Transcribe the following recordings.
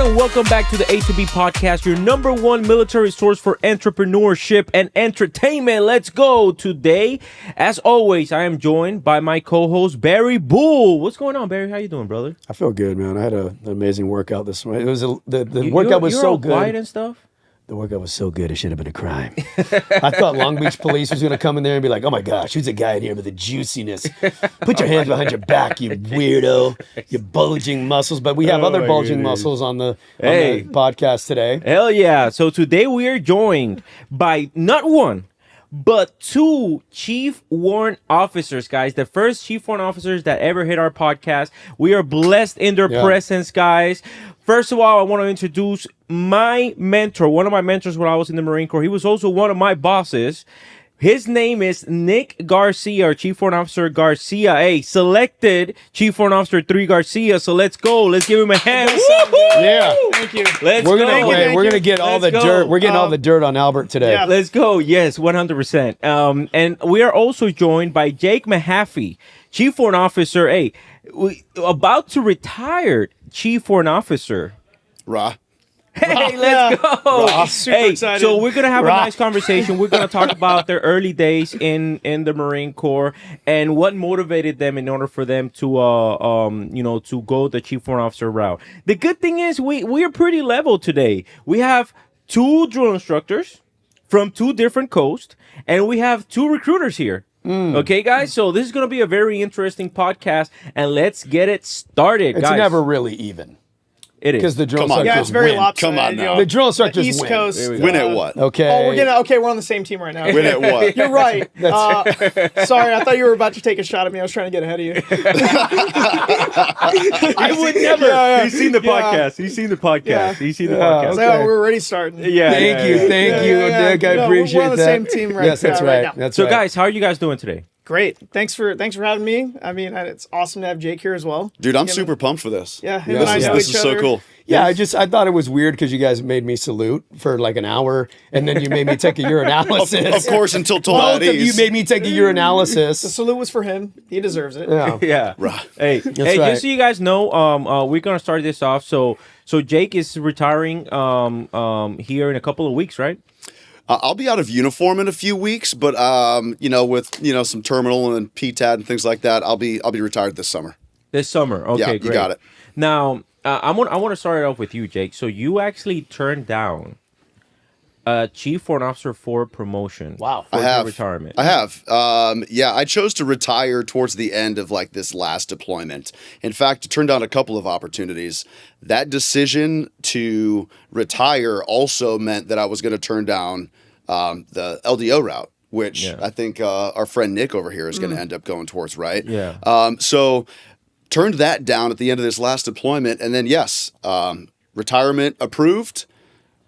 and welcome back to the A to B podcast, your number one military source for entrepreneurship and entertainment. Let's go. Today, as always, I am joined by my co-host, Barry Bull. What's going on, Barry? How you doing, brother? I feel good, man. I had an amazing workout this morning. It was the workout was so good. Quiet and stuff? The workout was so good, it should have been a crime. I thought Long Beach police was going to come in there and be like, oh my gosh, who's a guy in here with the juiciness? Put your hands behind your back, you weirdo. Your bulging muscles. But we have other bulging muscles on the podcast today. Hell yeah. So today we are joined by not one, but two chief warrant officers, guys. The first chief warrant officers that ever hit our podcast. We are blessed in their presence, guys. First of all, I want to introduce my mentor, one of my mentors when I was in the Marine Corps. He was also one of my bosses. His name is Nick Garcia, or Chief Warrant Officer Garcia. Hey, selected Chief Warrant Officer 3 Garcia. So let's go. Let's give him a hand. Yeah. Thank you. We're gonna get all the dirt. We're getting all the dirt on Albert today. Yeah. Let's go. Yes, 100%. And we are also joined by Jake Mahaffey, Chief Warrant Officer. Hey, about to retire Chief Warrant Officer. Hey, let's go. Super excited. So we're going to have a nice conversation. We're going to talk about their early days in the Marine Corps and what motivated them in order for them to to go the Chief Warrant Officer route. The good thing is we are pretty level today. We have 2 drill instructors from 2 different coasts, and we have 2 recruiters here. Okay, guys? So this is going to be a very interesting podcast, and let's get it started, guys. It's never really even. It is. Because the drill instructors Yeah, it's very win. lopsided. Come on now. The drill instructors East win. Coast. Win at what? Okay. We're on the same team right now. Win at what? You're right. Sorry, I thought you were about to take a shot at me. I was trying to get ahead of you. I would never. He's seen the podcast. He's seen the podcast. Yeah. He's seen the podcast. So we're already starting. Yeah. Thank you, Nick. I appreciate we're on the that. same team right Yes, that's now, right. now. That's So, right. guys, how are you guys doing today? Great. Thanks for having me. I mean, it's awesome to have Jake here as well. Dude, I'm super pumped for this. Yeah, him and I know This each is so other. cool. Yeah, I thought it was weird because you guys made me salute for like an hour, and then you made me take a urinalysis. Of course, until told Both at of you ease. made me take a The urinalysis. salute was for him. He deserves it. Yeah. Yeah. Right. Hey, right. just so you guys know, we're gonna start this off. So Jake is retiring here in a couple of weeks, right? I'll be out of uniform in a few weeks, but with some terminal and PTAD and things like that, I'll be retired this summer. This summer. Okay, Yeah, great. you got it. Now, I want to start it off with you, Jake. So you actually turned down Chief Warrant Officer 4 promotion. Wow. For I your have. retirement. I have. I chose to retire towards the end of like this last deployment. In fact, it turned down a couple of opportunities. That decision to retire also meant that I was going to turn down the LDO route, which I think our friend Nick over here is going to end up going towards, right? Yeah. So turned that down at the end of this last deployment. And then, retirement approved.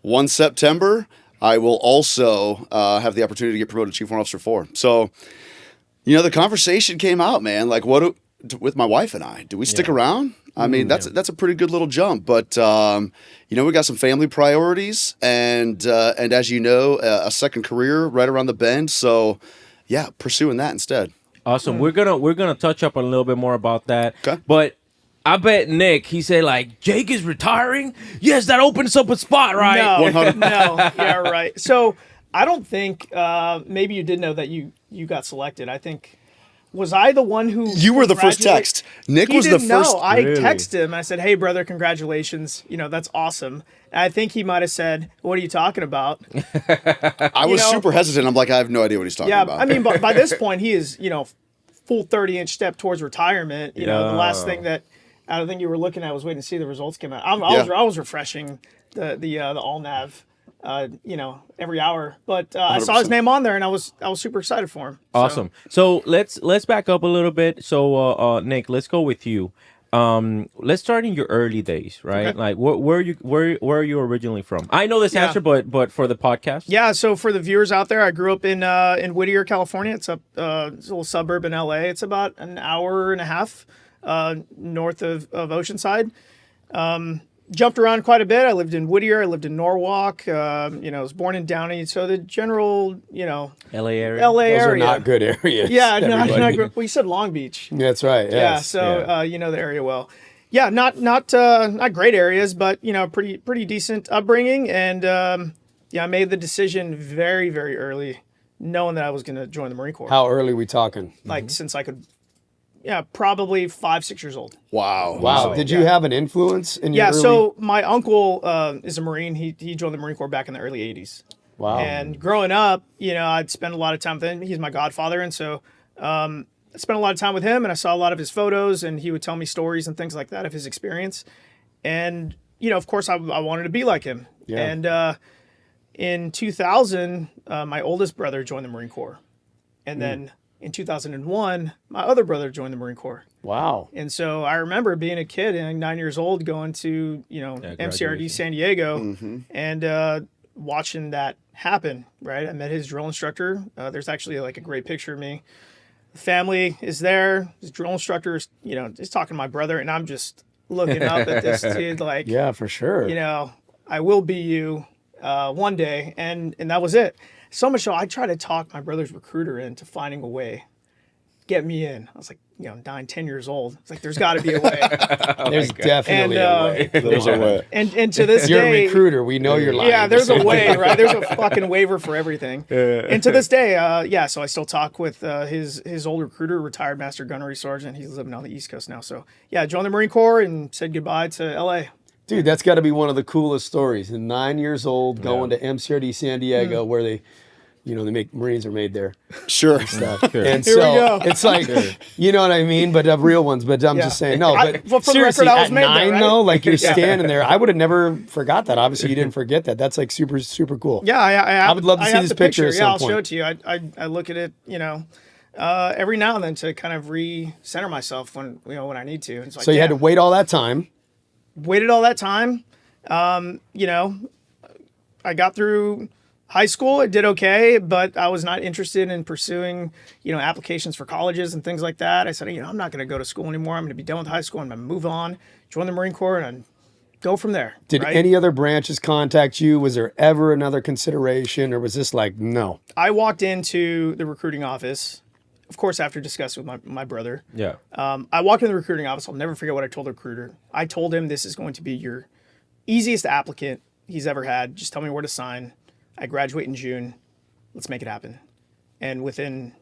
1 September, I will also have the opportunity to get promoted to Chief Warrant Officer 4. So, the conversation came out, man. Like, with my wife and I, do we stick around? I mean, that's a pretty good little jump. But, we got some family priorities. And as you know, a second career right around the bend. So, pursuing that instead. Awesome. We're gonna touch up a little bit more about that. Okay. But I bet Nick, he said like, Jake is retiring? Yes, that opens up a spot, right? No, yeah, right. So I don't think maybe you did know that you got selected. I think was I the one who You were the first congratulated- text. Nick He was the didn't first. know. I Really? texted him. I said, "Hey, brother, congratulations. That's awesome." And I think he might have said, "What are you talking about?" I was super hesitant. I'm like, I have no idea what he's talking Yeah, about. I mean, by this point, he is full 30-inch step towards retirement. The last thing that I don't think you were looking at was waiting to see the results come out. I was refreshing the all nav. Every hour, but I saw his name on there, and I was super excited for him. Awesome. So let's back up a little bit. So Nick, let's go with you. Let's start in your early days, right? Okay. Like where are you originally from? I know this answer, but for the podcast. Yeah, so for the viewers out there, I grew up in Whittier, California. It's it's a little suburb in LA. It's about an hour and a half north of Oceanside. Jumped around quite a bit. I lived in Whittier. I lived in Norwalk. I was born in Downey. So the general, LA area. LA Those area. are not good areas. Yeah, no, everybody. well, you said Long Beach. That's right. Yeah, Yes. so you know the area well. yeah, not great areas, but pretty decent upbringing. And yeah, I made the decision very, very early, knowing that I was going to join the Marine Corps. How early are we talking? Like since I could, yeah, probably 5, 6 years old. Wow. Wow. Did you have an influence in your Yeah, early... so my uncle is a Marine. He joined the Marine Corps back in the early 80s. Wow. And growing up, I'd spend a lot of time with him. He's my godfather. And so I spent a lot of time with him, and I saw a lot of his photos, and he would tell me stories and things like that of his experience. And, of course, I wanted to be like him. Yeah. And in 2000, my oldest brother joined the Marine Corps. And then in 2001, my other brother joined the Marine Corps. Wow. And so I remember being a kid and 9 years old going to, MCRD graduation. San Diego and watching that happen, right? I met his drill instructor. There's actually like a great picture of me. The family is there. His drill instructor is, is talking to my brother, and I'm just looking up at this kid like, Yeah, for sure. I will be you one day. And that was it. So much so I tried to talk my brother's recruiter into finding a way, get me in. I was like, 9, 10 years old. It's like, there's got to be a way. There's definitely a way. There's a way. And to this You're day, a recruiter. We know you're lying. yeah, there's a way, right? There's a fucking waiver for everything. And to this day, so I still talk with his old recruiter, retired Master Gunnery Sergeant. He's living on the East Coast now. So yeah, joined the Marine Corps and said goodbye to LA. Dude, that's got to be one of the coolest stories. And 9 years old, going to MCRD San Diego, where they make Marines are made there. Sure. And Here so we go. it's like, you know what I mean? But real ones. But I'm just saying, no. But well, for the seriously, record, I was at made there, 9 right? though, like you're standing there. I would have never forgot that. Obviously, you didn't forget that. That's like super, super cool. Yeah, I would love to see have this the picture at some I'll point. show it to you. I look at it, every now and then to kind of re-center myself when I need to. It's like, So you had to wait all that time. waited all that time. I got through high school. It did okay, but I was not interested in pursuing, applications for colleges and things like that. I said, I'm not going to go to school anymore. I'm going to be done with high school. I'm going to move on, join the Marine Corps, and go from there. Did right? any other branches contact you? Was there ever another consideration, or was this like, no? I walked into the recruiting office, of course, after discussing with my brother. Yeah. I walked in the recruiting office. I'll never forget what I told the recruiter. I told him this is going to be your easiest applicant he's ever had. Just tell me where to sign. I graduate in June. Let's make it happen. And within,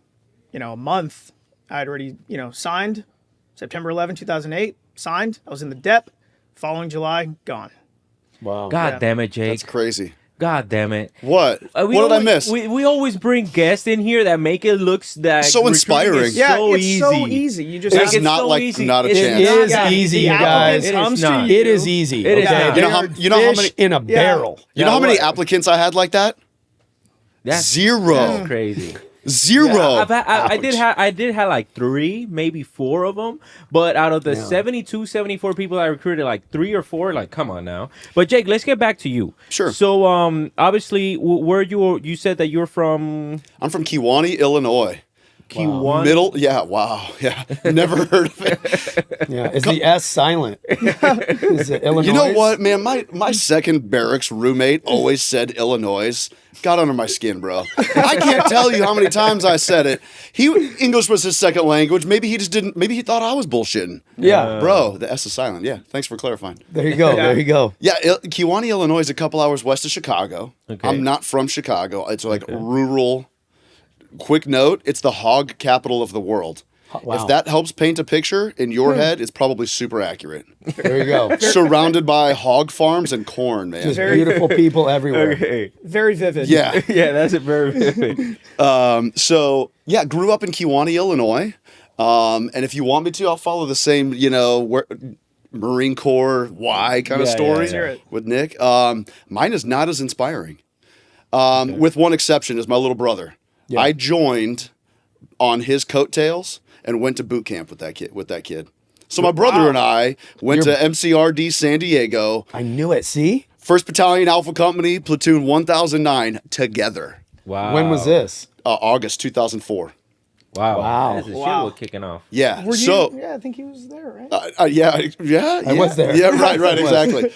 a month, I had already, signed. September 11, 2008, signed. I was in the DEP. Following July, gone. Wow. God damn it, Jake. That's crazy. God damn it. What? What did I miss? We always bring guests in here that make it look that So inspiring. recruiting is Yeah, so it's easy. so easy. You just It's have not so like easy. not a It's chance. It is Yeah, easy, the you guys. applicant comes It is to not. you. It is easy. It is okay? not. You know how- They're you know how fish many- in a barrel. You know how many what? applicants I had like that? That's Zero. crazy. Zero. I did have like 3, maybe 4 of them, but out of the Yeah. 72, 74 people I recruited, like 3 or 4, like come on now. But Jake, let's get back to you. Sure. So obviously, where you said that you're from I'm from Kewanee, Illinois. Q1. Middle. Yeah. Wow. Yeah. Never heard of it. Yeah. Is the S silent? Is it Illinois? You know what, man? My second barracks roommate always said Illinois. Got under my skin, bro. I can't tell you how many times I said it. English was his second language. Maybe he just didn't. Maybe he thought I was bullshitting. Yeah. Bro, the S is silent. Yeah. Thanks for clarifying. There you go. There you go. Yeah, Kewanee, Illinois is a couple hours west of Chicago. Okay. I'm not from Chicago. It's like rural. Quick note, it's the hog capital of the world. Wow. If that helps paint a picture in your head, it's probably super accurate. There you go. Surrounded by hog farms and corn, man. Just beautiful people everywhere. Okay. Very vivid. Yeah. Yeah, that's a very vivid. So, yeah, grew up in Kewanee, Illinois. And if you want me to, I'll follow the same, Marine Corps, why kind of Yeah, story yeah, yeah. with Nick. Mine is not as inspiring. With one exception, is my little brother. Yeah. I joined on his coattails and went to boot camp with that kid. So my brother and I went to MCRD San Diego, I knew it. See? 1st Battalion Alpha Company, Platoon 1009, together. Wow. When was this? August 2004. Wow. Wow. This is Wow. shit kicking off. Yeah. Were you? So Yeah, I think he was there, right? yeah. I was there. Yeah, right, I was. exactly.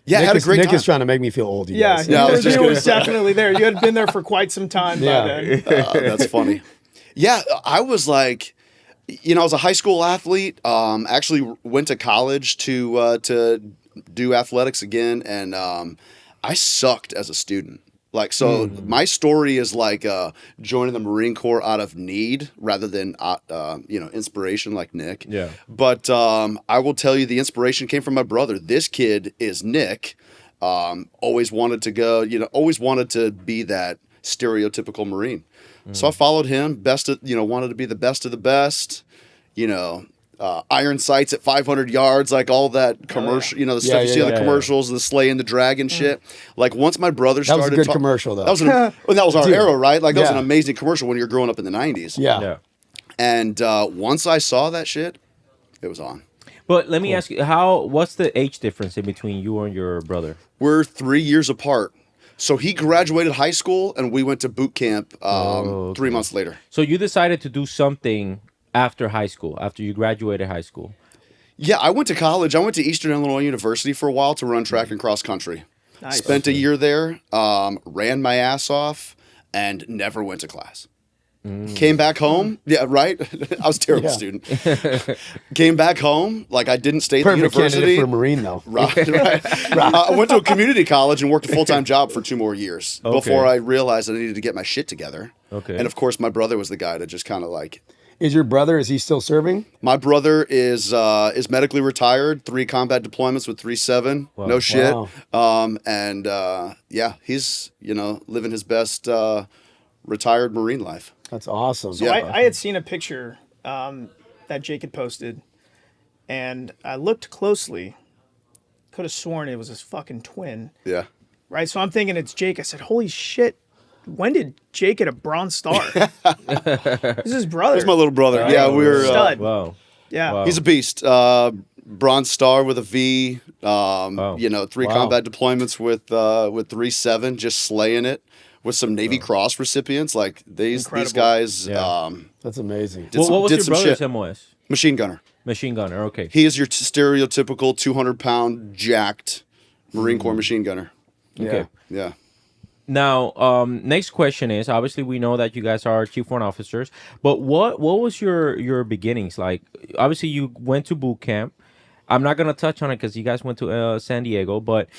Yeah, Nick had a is, great Nick time. is trying to make me feel old. You Yeah, guys. Yeah, I was just you gonna was definitely there. You had been there for quite some time Yeah. by then. That's funny. Yeah, I was like, You know, I was a high school athlete. Actually went to college to do athletics again, and I sucked as a student. Like, so my story is like joining the Marine Corps out of need rather than inspiration like Nick. Yeah. But I will tell you, the inspiration came from my brother. This kid is Nick. Always wanted to go. Always wanted to be that stereotypical Marine. So I followed him. Wanted to be the best of the best. Iron sights at 500 yards, like all that commercial, the stuff you see on the commercials, the Slay and the Dragon shit. Like once my brother started, that was a good commercial though. That was our Dude. era, right? Like that was an amazing commercial when you're growing up in the 90s. Yeah. And once I saw that shit, it was on. But let me ask you, what's the age difference in between you and your brother? We're 3 years apart. So he graduated high school, and we went to boot camp 3 months later. So you decided to do something after high school, after you graduated high school. Yeah, I went to college. I went to Eastern Illinois University for a while to run track and cross country. Nice. Spent a year there, ran my ass off, and never went to class. Came back home. Yeah, right? I was a terrible student. Came back home. Like, I didn't stay at the Perfect university. candidate for a Marine, though. Right. I went to a community college and worked a full-time job for 2 more years before I realized I needed to get my shit together. Okay. And, of course, my brother was the guy to just kind of like... Is your brother, is he still serving? My brother is medically retired, 3 combat deployments with 3-7. Wow. No shit. Wow. He's, living his best retired Marine life. That's awesome. So I had seen a picture that Jake had posted, and I looked closely. Could have sworn it was his fucking twin. Yeah. Right? So I'm thinking it's Jake. I said, holy shit. When did Jake get a Bronze Star? This is his brother. That's my little brother. Right. Yeah, we're... Stud. Wow. Yeah. Wow. He's a beast. Bronze Star with a V. 3 combat deployments with 3-7, just slaying it. With some Navy Cross recipients, like these guys. Yeah. That's amazing. What was your some brother's shit. MOS? Machine gunner. Machine gunner. Okay. He is your stereotypical 200-pound jacked Marine Corps machine gunner. Okay. Yeah. Now, next question is, obviously we know that you guys are Chief Warrant officers, but what was your beginnings like? Obviously you went to boot camp. I'm not gonna touch on it because you guys went to San Diego, but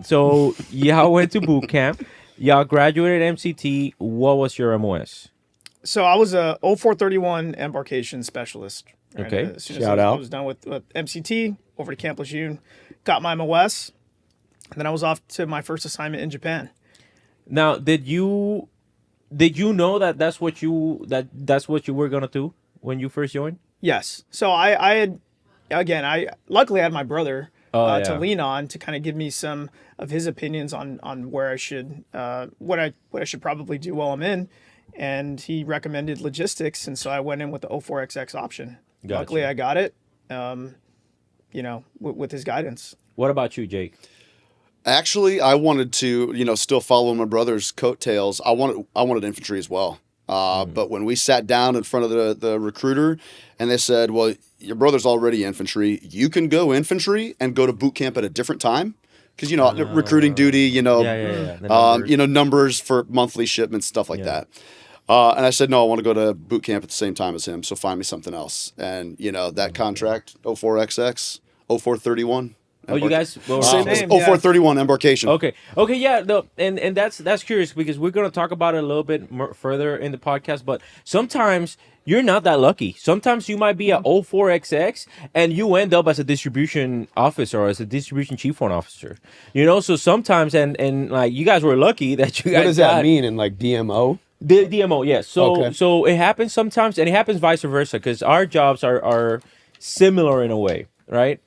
so y'all went to boot camp. Y'all graduated MCT. What was your MOS? So I was a 0431 embarkation specialist. Right? Okay. As soon as Shout out. I was done with MCT, over to Camp Lejeune, got my MOS, and then I was off to my first assignment in Japan. Now, did you know that that's what you were gonna do when you first joined? Yes. So I had, again, I luckily had my brother to yeah. lean on to kind of give me some of his opinions on where I should, what I should probably do while I'm in. And he recommended logistics. And so I went in with the 04XX option. Gotcha. Luckily I got it, with his guidance. What about you, Jake? Actually, I wanted to, still follow my brother's coattails. I wanted infantry as well. But when we sat down in front of the recruiter and they said, well, your brother's already infantry. You can go infantry and go to boot camp at a different time. Because, recruiting duty, The numbers for monthly shipments, stuff like that. And I said, no, I want to go to boot camp at the same time as him. So find me something else. And, that contract, 04XX, 0431. Oh, you guys were Same. 0431 embarkation. Okay, yeah, and that's curious because we're gonna talk about it a little bit more further in the podcast. But sometimes you're not that lucky. Sometimes you might be at 04XX and you end up as a distribution officer or as a distribution chief warrant officer. So sometimes and like you guys were lucky that you guys. What does that mean in like DMO? The DMO, yes. So Okay. so it happens sometimes, and it happens vice versa because our jobs are similar in a way, right?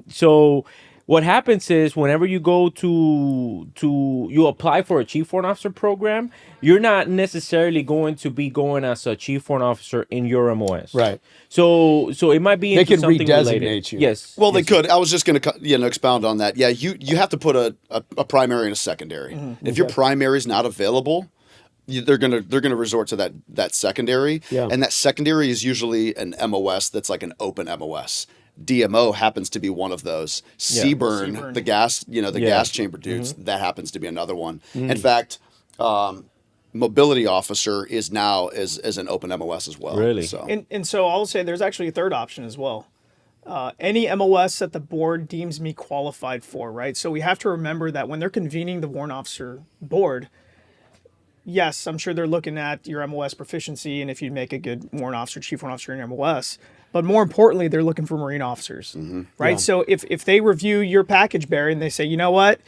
So what happens is whenever you go to you apply for a chief warrant officer program, you're not necessarily going to be going as a chief warrant officer in your MOS, Right. So it might be They into could something redesignate related. you. Yes. Well, they Yes. could. I was just going to, expound on that. Yeah, you have to put a primary and a secondary. If your primary is not available, they're gonna resort to that secondary. Yeah. And that secondary is usually an MOS that's like an open MOS. DMO happens to be one of those. Seaburn, Seaburn. the gas, gas chamber dudes, that happens to be another one. In fact, mobility officer is now as an open MOS as well. Really? So. And so I'll say there's actually a third option as well. Any MOS that the board deems me qualified for, right? So we have to remember that when they're convening the warrant officer board, yes, I'm sure they're looking at your MOS proficiency and if you make a good warrant officer, chief warrant officer in your MOS. But more importantly, they're looking for Marine officers, right? Yeah. So if they review your package, Barry, and they say, you know what,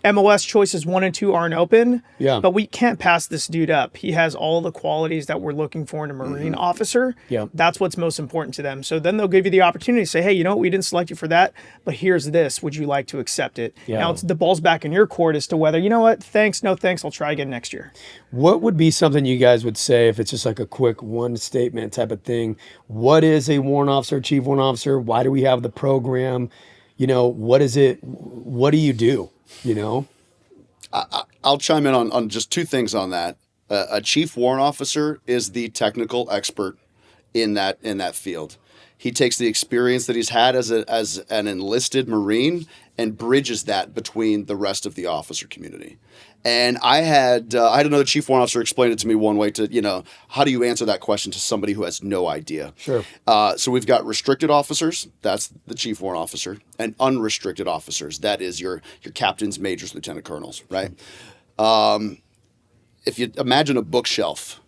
MOS choices 1 and 2 aren't open, Yeah. but we can't pass this dude up. He has all the qualities that we're looking for in a Marine officer. Yeah. That's what's most important to them. So then they'll give you the opportunity to say, hey, you know what, we didn't select you for that, but here's this. Would you like to accept it? Yeah. Now the ball's back in your court as to whether, you know what, thanks, no thanks, I'll try again next year. What would be something you guys would say if it's just like a quick one statement type of thing? What is a warrant officer, chief warrant officer? Why do we have the program? You know, what is it? What do you do? You know? I'll chime in on just two things on that. A chief warrant officer is the technical expert in that field. He takes the experience that he's had as an enlisted Marine and bridges that between the rest of the officer community. And I had another chief warrant officer explain it to me one way to, how do you answer that question to somebody who has no idea? Sure. So we've got restricted officers, that's the chief warrant officer, and unrestricted officers, that is your captains, majors, lieutenant colonels, right? If you imagine a bookshelf,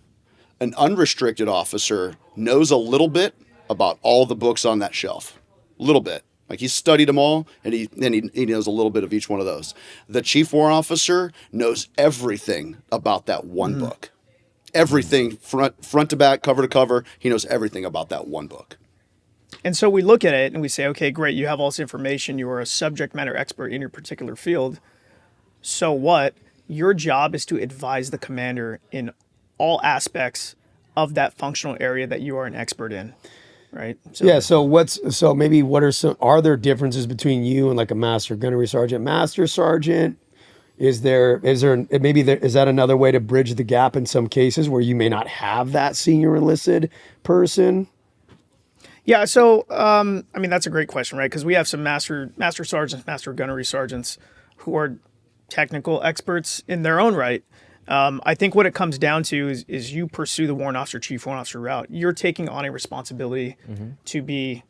an unrestricted officer knows a little bit about all the books on that shelf, a little bit. Like he's studied them all, and he knows a little bit of each one of those. The chief warrant officer knows everything about that one book. Everything, front to back, cover to cover, he knows everything about that one book. And so we look at it and we say, okay, great, you have all this information, you are a subject matter expert in your particular field. So what? Your job is to advise the commander in all aspects of that functional area that you are an expert in. Right. So, Yeah. So are there differences between you and like a master gunnery sergeant, master sergeant? Is that another way to bridge the gap in some cases where you may not have that senior enlisted person? Yeah. So, that's a great question, right? Because we have some master sergeants, master gunnery sergeants who are technical experts in their own right. I think what it comes down to is you pursue the warrant officer, chief warrant officer route. You're taking on a responsibility to be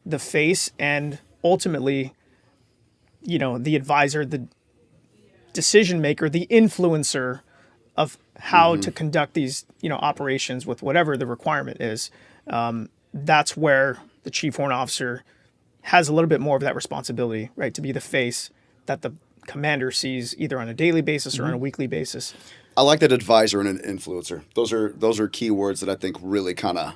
the face and ultimately, the advisor, the decision maker, the influencer of how to conduct these, operations with whatever the requirement is. That's where the chief warrant officer has a little bit more of that responsibility, right? To be the face that the commander sees either on a daily basis or on a weekly basis. I like that advisor and an influencer. Those are key words that I think really kind of,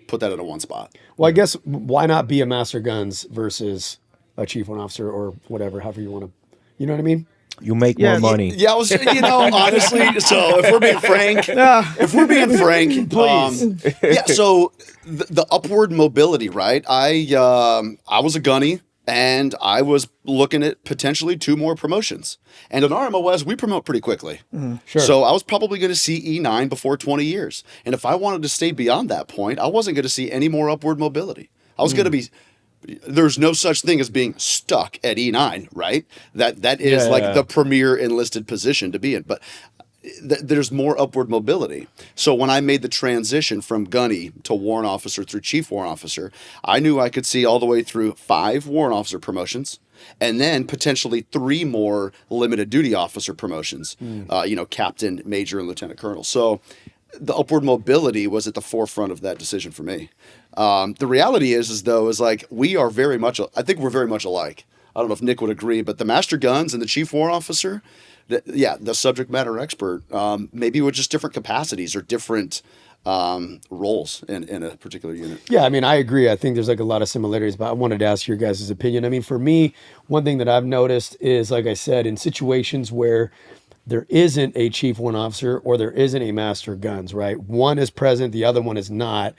put that into one spot. Well, I guess why not be a master guns versus a chief warrant officer or whatever, however you want to, you know what I mean? You make more money. Yeah, I was, honestly. So if we're being frank, Please. So the upward mobility, right? I was a gunny, and I was looking at potentially 2 more promotions. And in RMOS, we promote pretty quickly. Sure. So I was probably going to see E9 before 20 years. And if I wanted to stay beyond that point, I wasn't going to see any more upward mobility. I was going to be. There's no such thing as being stuck at E9, right? That is the premier enlisted position to be in. But there's more upward mobility. So when I made the transition from gunny to warrant officer through chief warrant officer, I knew I could see all the way through 5 warrant officer promotions and then potentially 3 more limited duty officer promotions, captain, major, and lieutenant colonel. So the upward mobility was at the forefront of that decision for me. The reality is like we are very much, I think we're very much alike. I don't know if Nick would agree, but the master guns and the chief warrant officer, the subject matter expert, maybe with just different capacities or different roles in a particular unit. Yeah, I agree. I think there's like a lot of similarities, but I wanted to ask your guys' opinion. For me, one thing that I've noticed is, like I said, in situations where there isn't a chief warrant officer or there isn't a master guns, right? One is present, the other one is not.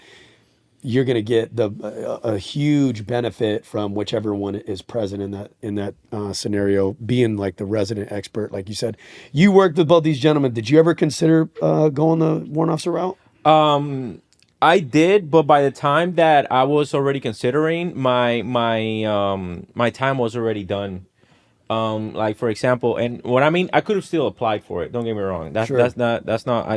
You're going to get a huge benefit from whichever one is present in that scenario, being like the resident expert, like you said. You worked with both these gentlemen. Did you ever consider going the warrant officer route? I did, but by the time that I was already considering, my time was already done. Like for example, and what I mean, I could have still applied for it. Don't get me wrong. That's Sure. that's not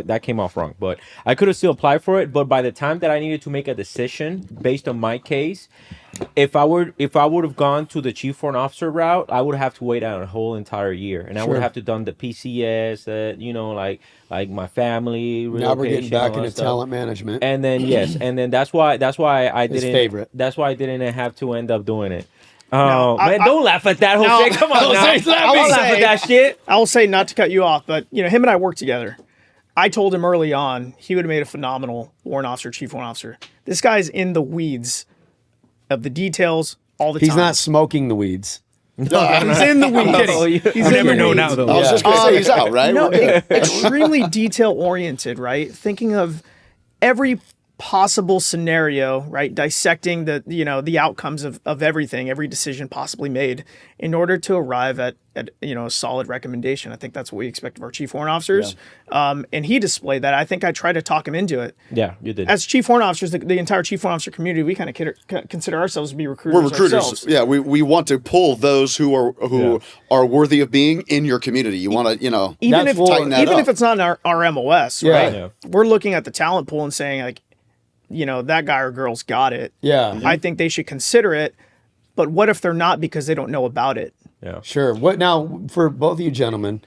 that came off wrong. But I could have still applied for it. But by the time that I needed to make a decision based on my case, if I would have gone to the chief foreign officer route, I would have to wait out a whole entire year, and I would Sure. have to done the PCS, like my family. Now we're getting relocation, back all that into stuff. talent management. And then yes, and then that's why I His didn't. favorite. That's why I didn't have to end up doing it. No, Man, don't laugh at that, Jose. No, Come on, now. Jose's laughing. Don't laugh at that shit. I will say, not to cut you off, but him and I worked together. I told him early on he would have made a phenomenal warrant officer, chief warrant officer. This guy's in the weeds of the details all the He's time. not smoking the weeds. He's in the weeds. Oh, you- He's You in never the know weeds. now, though. I was just gonna say he's out, right? No, We're good. extremely detail oriented, right? Thinking of every possible scenario, right? Dissecting the outcomes of everything, every decision possibly made in order to arrive at a solid recommendation. I think that's what we expect of our chief warrant officers. And he displayed that. I think I tried to talk him into it. Yeah, you did. As chief warrant officers, the entire chief warrant officer community, we kind of consider ourselves to be recruiters. We're recruiters. Ourselves. Yeah, we want to pull those who are worthy of being in your community. You want to, Even That's if tighten that even up. if it's not in our MOS, Yeah. right? Yeah. We're looking at the talent pool and saying like, that guy or girl's got it. Yeah. I think they should consider it. But what if they're not because they don't know about it? Yeah. Sure. What now, for both of you gentlemen,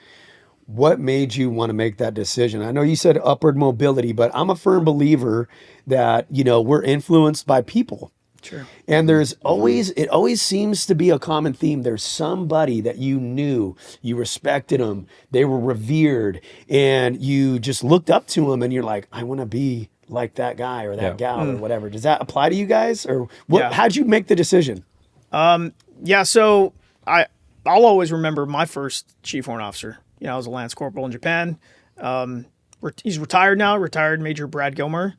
what made you want to make that decision? I know you said upward mobility, but I'm a firm believer that, we're influenced by people. Sure. And it always seems to be a common theme. There's somebody that you knew, you respected them, they were revered, and you just looked up to them and you're like, I want to be like that guy or that Yeah. gal or whatever. Does that apply to you guys? Or what? Yeah. How'd you make the decision? Yeah. So I'll always remember my first chief warrant officer. I was a lance corporal in Japan. He's retired now. Retired Major Brad Gilmer.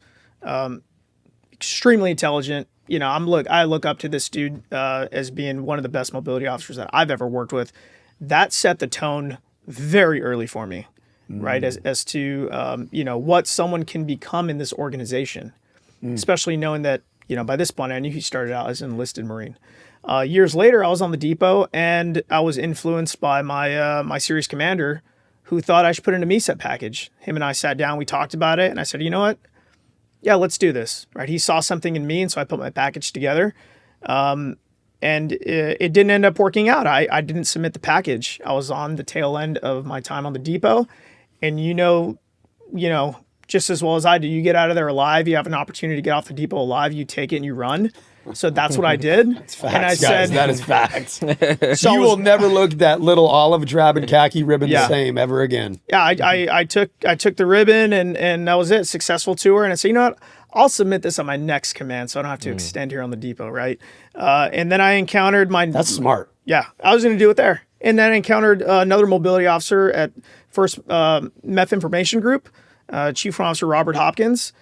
Extremely intelligent. I look up to this dude as being one of the best mobility officers that I've ever worked with. That set the tone very early for me, right? As to what someone can become in this organization, especially knowing that by this point I knew he started out as an enlisted Marine. Years later, I was on the depot and I was influenced by my series commander, who thought I should put in a MESEP package. Him and I sat down, we talked about it, and I said, you know what? Yeah, let's do this. Right? He saw something in me, and so I put my package together. And it didn't end up working out. I didn't submit the package. I was on the tail end of my time on the depot, and just as well as I do, you get out of there alive. You have an opportunity to get off the depot alive. You take it and you run. So that's what I did. Facts, and I guys, said, that is facts. So I You was- will never look that little olive drab and khaki ribbon Yeah. the same ever again. yeah, I took the ribbon and that was it. Successful tour. And I said, you know what? I'll submit this on my next command, so I don't have to extend here on the depot, right? And then I encountered That's smart. Yeah, I was going to do it there. And then I encountered another mobility officer at First Meth Information Group, Chief Warrant Officer Robert Hopkins.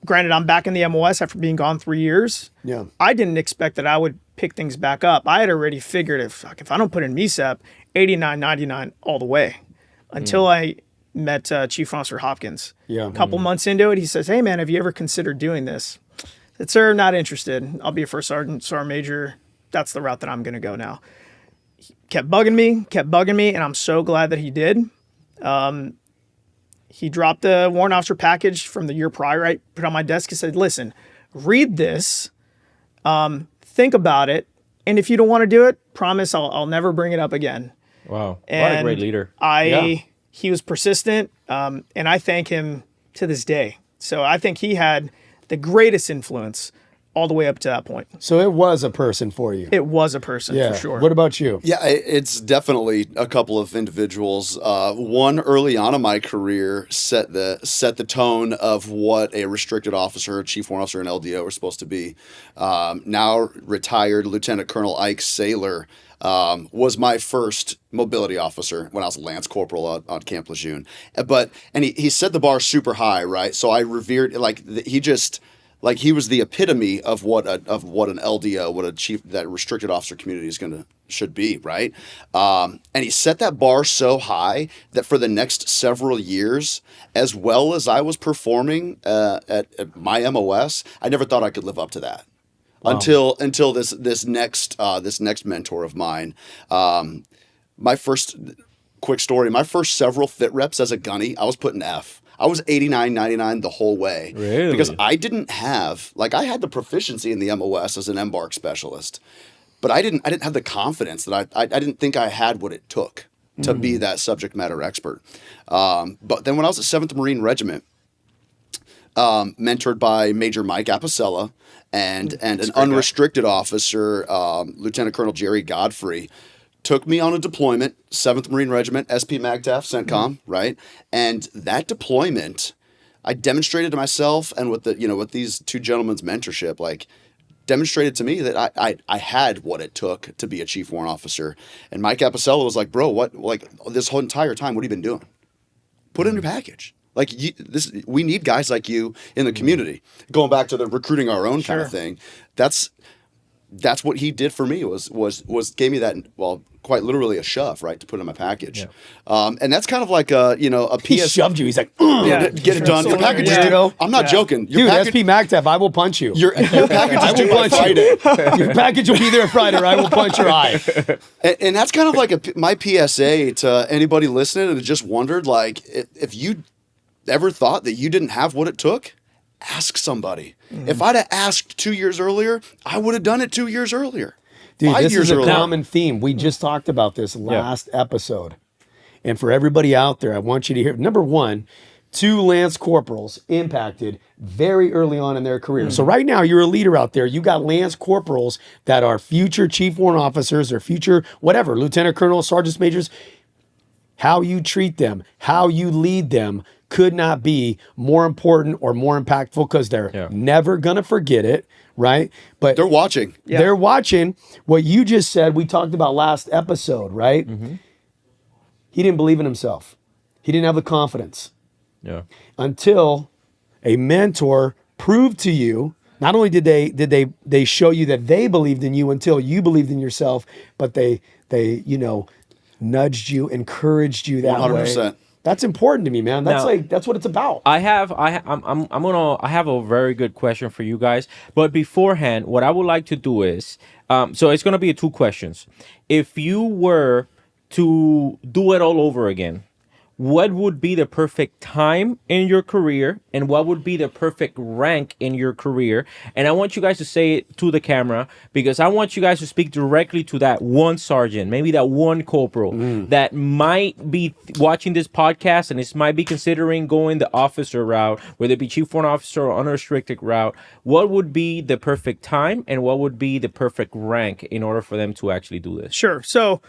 Granted, I'm back in the MOS after being gone 3 years. Yeah. I didn't expect that I would pick things back up. I had already figured if I don't put in MESEP, 89, 99 all the way. Until I met Chief Warrant Officer Hopkins. Yeah. A couple months into it, he says, hey, man, have you ever considered doing this? I said, sir, not interested. I'll be a first sergeant major. That's the route that I'm going to go now. He kept bugging me, and I'm so glad that he did. He dropped the warrant officer package from the year prior. I put it on my desk and said, listen, read this, think about it, and if you don't want to do it, promise I'll never bring it up again. Wow. What a And great leader. He was persistent, and I thank him to this day. So I think he had the greatest influence all the way up to that point. So it was a person for you. It was a person yeah. for sure. What about you? Yeah, it's definitely a couple of individuals. One early on in my career set the tone of what a restricted officer, a chief warrant officer, and LDO are supposed to be. Now retired Lieutenant Colonel Ike Saylor was my first mobility officer when I was a lance corporal on Camp Lejeune. And he set the bar super high, right? So I revered he was the epitome of what an LDO, what a chief, that restricted officer community should be, right? And he set that bar so high that for the next several years, as well as I was performing at my MOS, I never thought I could live up to that. until this next mentor of mine. My first quick story. My first several fit reps as a gunny, I was putting F. I was 89, 99 the whole way. Really? Because I didn't have, like, I had the proficiency in the MOS as an embark specialist, but I didn't have the confidence that I didn't think I had what it took to be that subject matter expert. But then when I was at 7th Marine Regiment, mentored by Major Mike Apicella and an unrestricted officer, Lieutenant Colonel Jerry Godfrey, took me on a deployment, 7th Marine Regiment, SP MAGTF, CENTCOM, right? And that deployment, I demonstrated to myself and with these two gentlemen's mentorship, like, demonstrated to me that I had what it took to be a chief warrant officer. And Mike Apicella was like, bro, what, like, this whole entire time, what have you been doing? Put it in your package. Like, we need guys like you in the community. Going back to the recruiting our own kind of thing, that's what he did for me was gave me that, well, quite literally a shove, right, to put in my package. Yeah. And that's kind of like a PS. He shoved you. He's like, get it done. Your package is due. I'm not joking. Your dude, package, SP MAGTF, I will punch you. Your package is due by Friday. Your package will be there Friday, or I will punch your eye. And that's kind of like my PSA to anybody listening and just wondered, like, if you ever thought that you didn't have what it took, ask somebody. If I'd have asked 2 years earlier, I would have done it 2 years earlier. Dude, 5 this years is a earlier. common theme. We just talked about this last episode. And for everybody out there, I want you to hear, number one, 2 Lance Corporals impacted very early on in their career. So right now, you're a leader out there. You got Lance Corporals that are future Chief Warrant Officers or future whatever, Lieutenant Colonel, Sergeants Majors. How you treat them, how you lead them could not be more important or more impactful because they're never going to forget it, right? But They're watching. they're watching what you just said. We talked about last episode, right? He didn't believe in himself. He didn't have the confidence until a mentor proved to you. Not only did they show you that they believed in you until you believed in yourself, but they nudged you, encouraged you that 100%. way. That's important to me, man. That's that's what it's about. I have a very good question for you guys. But beforehand, what I would like to do is, so it's gonna be 2 questions. If you were to do it all over again, what would be the perfect time in your career and what would be the perfect rank in your career? And I want you guys to say it to the camera because I want you guys to speak directly to that one sergeant, maybe that one corporal that might be watching this podcast and might be considering going the officer route, whether it be chief warrant officer or unrestricted route. What would be the perfect time and what would be the perfect rank in order for them to actually do this? Sure. So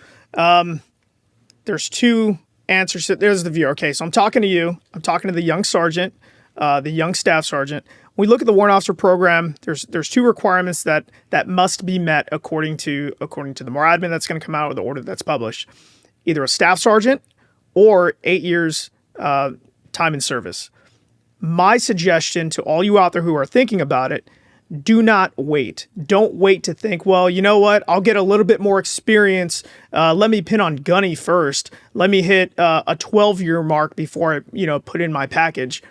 there's 2 answers. There's the viewer. Okay, so I'm talking to you. I'm talking to the young sergeant, the young staff sergeant. When we look at the warrant officer program, there's 2 requirements that must be met according to the MORADMIN that's going to come out with the order that's published. Either a staff sergeant or 8 years time in service. My suggestion to all you out there who are thinking about it, do not wait. Don't wait to think, well, you know what? I'll get a little bit more experience. Let me pin on gunny first. Let me hit a 12-year mark before I, put in my package.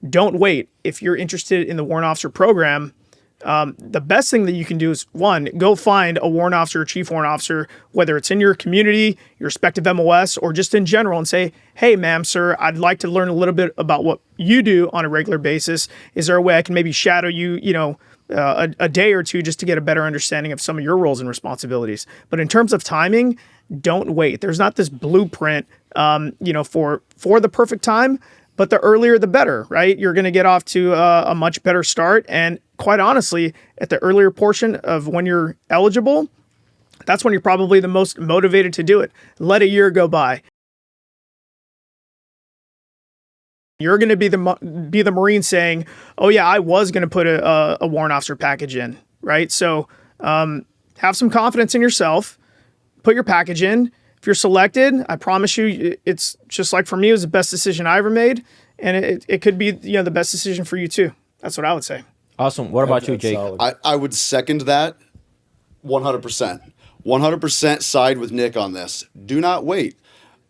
Don't wait. If you're interested in the warrant officer program, the best thing that you can do is, 1, go find a warrant officer or chief warrant officer, whether it's in your community, your respective MOS, or just in general, and say, hey, ma'am, sir, I'd like to learn a little bit about what you do on a regular basis. Is there a way I can maybe shadow you, a day or 2 just to get a better understanding of some of your roles and responsibilities? But in terms of timing, don't wait. There's not this blueprint, for the perfect time, but the earlier the better, right? You're going to get off to a much better start. And quite honestly, at the earlier portion of when you're eligible, that's when you're probably the most motivated to do it. Let a year go by. You're going to be the Marine saying, oh yeah, I was going to put a warrant officer package in, right? So have some confidence in yourself, put your package in. If you're selected, I promise you, it's just like for me, it was the best decision I ever made. And it could be, the best decision for you too. That's what I would say. Awesome. What about you, Jake? I would second that 100%. 100% side with Nick on this. Do not wait.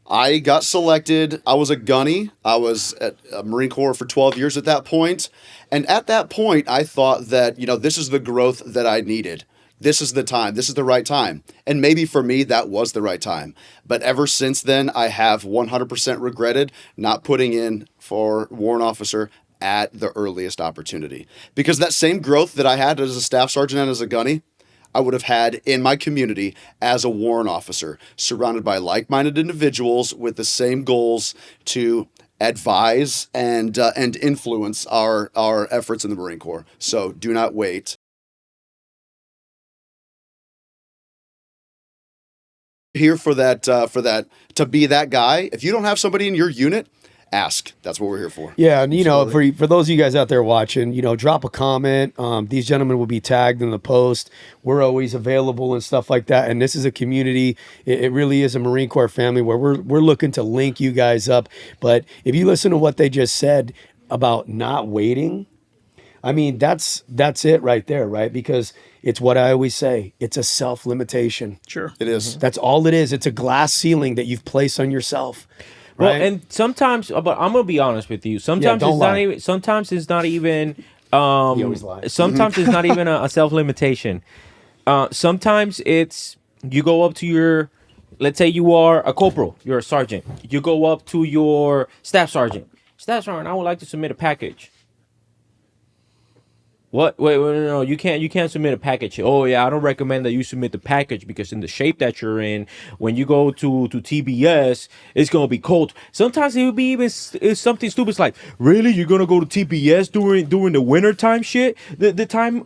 I got selected. I was a gunny. I was at Marine Corps for 12 years at that point. And at that point, I thought that, this is the growth that I needed. This is the time. This is the right time. And maybe for me, that was the right time. But ever since then, I have 100% regretted not putting in for warrant officer at the earliest opportunity. Because that same growth that I had as a staff sergeant and as a gunny, I would have had in my community as a warrant officer, surrounded by like-minded individuals with the same goals to advise and influence our efforts in the Marine Corps. So do not wait. Here for that to be that guy. If you don't have somebody in your unit, ask. That's what we're here for. Yeah, and for those of you guys out there watching, drop a comment. These gentlemen will be tagged in the post. We're always available and stuff like that. And this is a community. It really is a Marine Corps family where we're looking to link you guys up. But if you listen to what they just said about not waiting, I mean, that's it right there, right? Because it's what I always say. It's a self-limitation. Sure. It is. That's all it is. It's a glass ceiling that you've placed on yourself. Well, Right? and sometimes, but I'm gonna be honest with you. Sometimes don't it's not lie. even. Sometimes it's not even. always lie. Sometimes it's not even a self limitation. Sometimes it's you go up to your. Let's say you are a corporal. You're a sergeant. You go up to your staff sergeant. Staff sergeant, I would like to submit a package. What? Wait, no, you can't submit a package. Oh yeah, I don't recommend that you submit the package because in the shape that you're in, when you go to TBS, it's gonna be cold. Sometimes it would be even it's something stupid. It's like, really, you're gonna go to TBS during the winter time shit? The time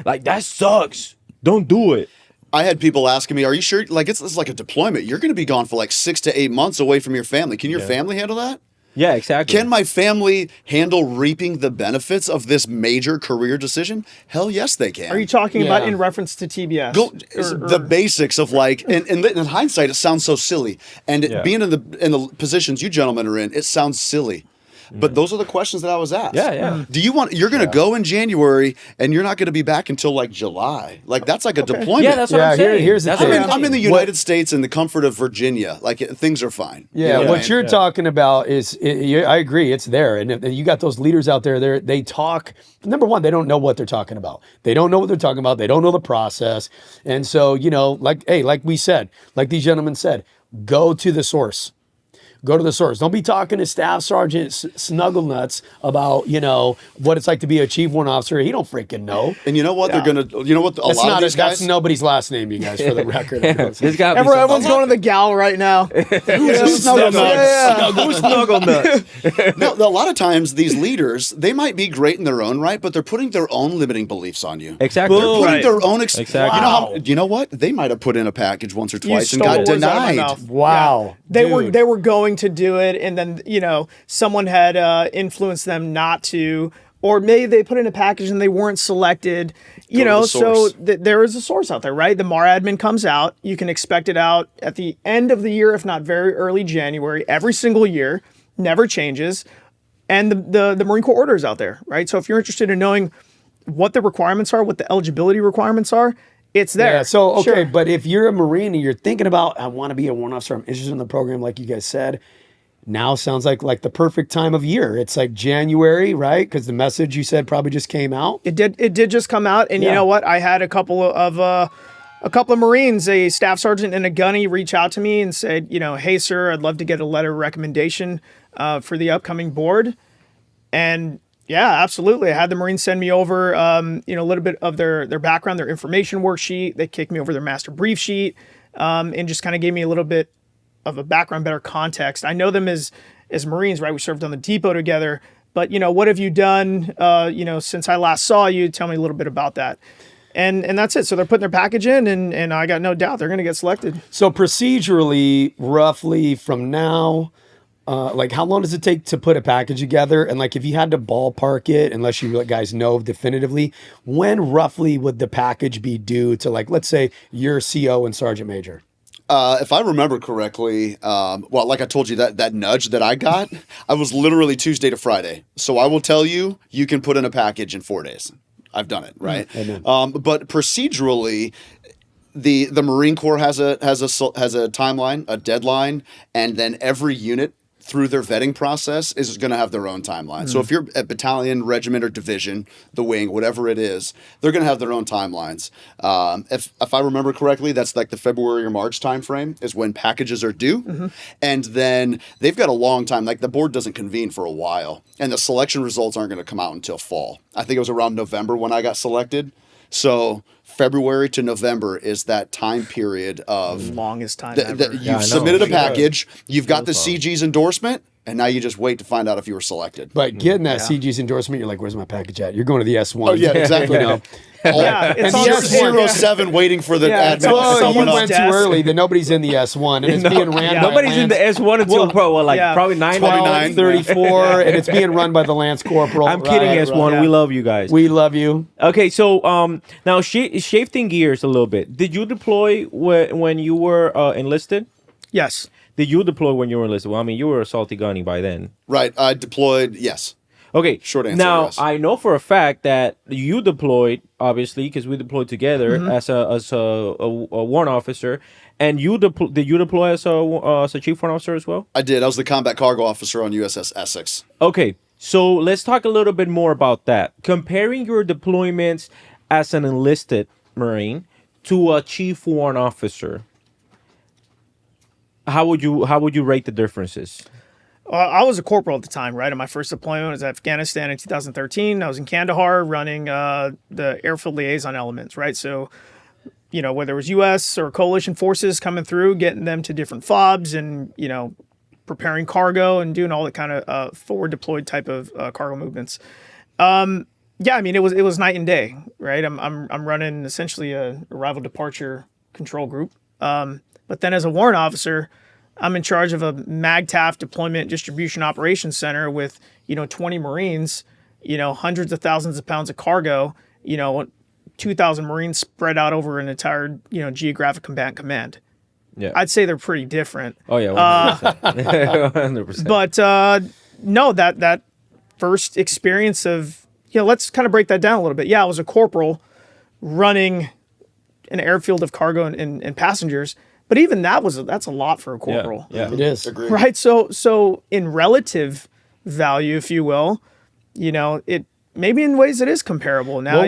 like that sucks. Don't do it. I had people asking me, "Are you sure? Like it's like a deployment. You're going to be gone for like 6 to 8 months away from your family. Can your family handle that? Yeah, exactly. Can my family handle reaping the benefits of this major career decision? Hell yes, they can. Are you talking about Yeah. in reference to TBS? The basics of like, in hindsight, it sounds so silly. And being in the positions you gentlemen are in, it sounds silly. But those are the questions that I was asked. Yeah. Do you want? You're going to go in January, and you're not going to be back until like July. Like that's like a deployment. Yeah, that's what Yeah, I'm saying. here's the That's thing. what I'm I'm in the saying. United States in the comfort of Virginia. Like things are fine. Yeah, You know what I mean? you're talking about is, I agree, it's there. And you got those leaders out there, they talk, number one, they don't know what they're talking about. They don't know what they're talking about. They don't know the process. And so, like we said, like these gentlemen said, go to the source. Go to the source. Don't be talking to Staff Sergeant Snugglenuts about, what it's like to be a chief warrant officer. He don't freaking know. And you know what? They're going to, a lot of these That's guys. nobody's last name, you guys, for the record. There's got Everyone's going to the gal right now. Who's a snuggle nut? Who's snuggle nuts? No, a lot of times these leaders, they might be great in their own right, but they're putting their own limiting beliefs on you. Exactly. They're putting Right. their own. Exactly. You know what? They might have put in a package once or twice and stole got the words out of my denied. mouth. Wow. Yeah. They dude. were going to do it, and then someone had influenced them not to, or maybe they put in a package and they weren't selected. Go to the So source. there is a source out there, right? The MAR admin comes out. You can expect it out at the end of the year, if not very early January, every single year. Never changes. And the Marine Corps order is out there, right? So if you're interested in knowing what the requirements are, what the eligibility requirements are, it's there. Yeah, so, okay, Sure. but if you're a Marine and you're thinking about, I want to be a warrant officer, I'm interested in the program, like you guys said, now sounds like the perfect time of year. It's like January, right? Because the message you said probably just came out. It did just come out, and you Yeah. know what? I had a couple of Marines, a staff sergeant and a gunny, reach out to me and said, hey sir, I'd love to get a letter of recommendation for the upcoming board. And yeah, absolutely. I had the Marines send me over, a little bit of their background, their information worksheet. They kicked me over their master brief sheet, and just kind of gave me a little bit of a background, better context. I know them as Marines, right? We served on the depot together. But what have you done? Since I last saw you, tell me a little bit about that. And that's it. So they're putting their package in, and I got no doubt they're going to get selected. So procedurally, roughly from now, how long does it take to put a package together? And if you had to ballpark it, unless you guys know definitively, when roughly would the package be due to, let's say, your CO and Sergeant Major? If I remember correctly, like I told you, that nudge that I got, I was literally Tuesday to Friday. So I will tell you, you can put in a package in 4 days. I've done it, right? Amen. But procedurally, the Marine Corps has a timeline, a deadline, and then every unit through their vetting process is going to have their own timeline. So if you're at battalion, regiment, or division, the wing, whatever it is, they're going to have their own timelines. If I remember correctly, that's like the February or March timeframe is when packages are due. And then they've got a long time. Like the board doesn't convene for a while. And the selection results aren't going to come out until fall. I think it was around November when I got selected. So February to November is that time period of longest time ever. You've submitted a package, you've got the CG's endorsement, and now you just wait to find out if you were selected. But getting that CG's endorsement, you're like, where's my package at? You're going to the S1. Oh yeah, exactly. You know? It's and on the 07 waiting for the admin. Well, you someone's went desk. too early. Then nobody's in the S1, and it's being ran by Nobody's in the S1 until probably 9, 12, 34, and it's being run by the Lance Corporal. I'm kidding, S1. Yeah. We love you guys. We love you. Okay, so now shifting gears a little bit. Did you deploy when you were enlisted? Yes. Did you deploy when you were enlisted? Well, I mean, you were a salty gunny by then. Right, I deployed. Yes. Okay. Short answer, Now, yes. I know for a fact that you deployed, obviously, because we deployed together as a warrant officer. And did you deploy as a chief warrant officer as well? I did. I was the combat cargo officer on USS Essex. Okay. So let's talk a little bit more about that. Comparing your deployments as an enlisted Marine to a chief warrant officer, how would you rate the differences? I was a corporal at the time, right? And my first deployment was Afghanistan in 2013. I was in Kandahar running the airfield liaison elements, right? So, you know, whether it was U.S. or coalition forces coming through, getting them to different FOBs and, you know, preparing cargo and doing all the kind of forward deployed type of cargo movements. Yeah, I mean, it was night and day, right? I'm running essentially a arrival departure control group. But then as a warrant officer, I'm in charge of a MAGTAF deployment distribution operations center with, 20 Marines, hundreds of thousands of pounds of cargo, 2,000 Marines spread out over an entire, geographic command. Yeah. I'd say they're pretty different. Oh yeah, 100%. 100%. But no, that first experience of, let's kind of break that down a little bit. Yeah, I was a corporal running an airfield of cargo and passengers. But even that's a lot for a corporal. Yeah. It is. Agreed. Right. So in relative value, if you will, it maybe in ways it is comparable. Now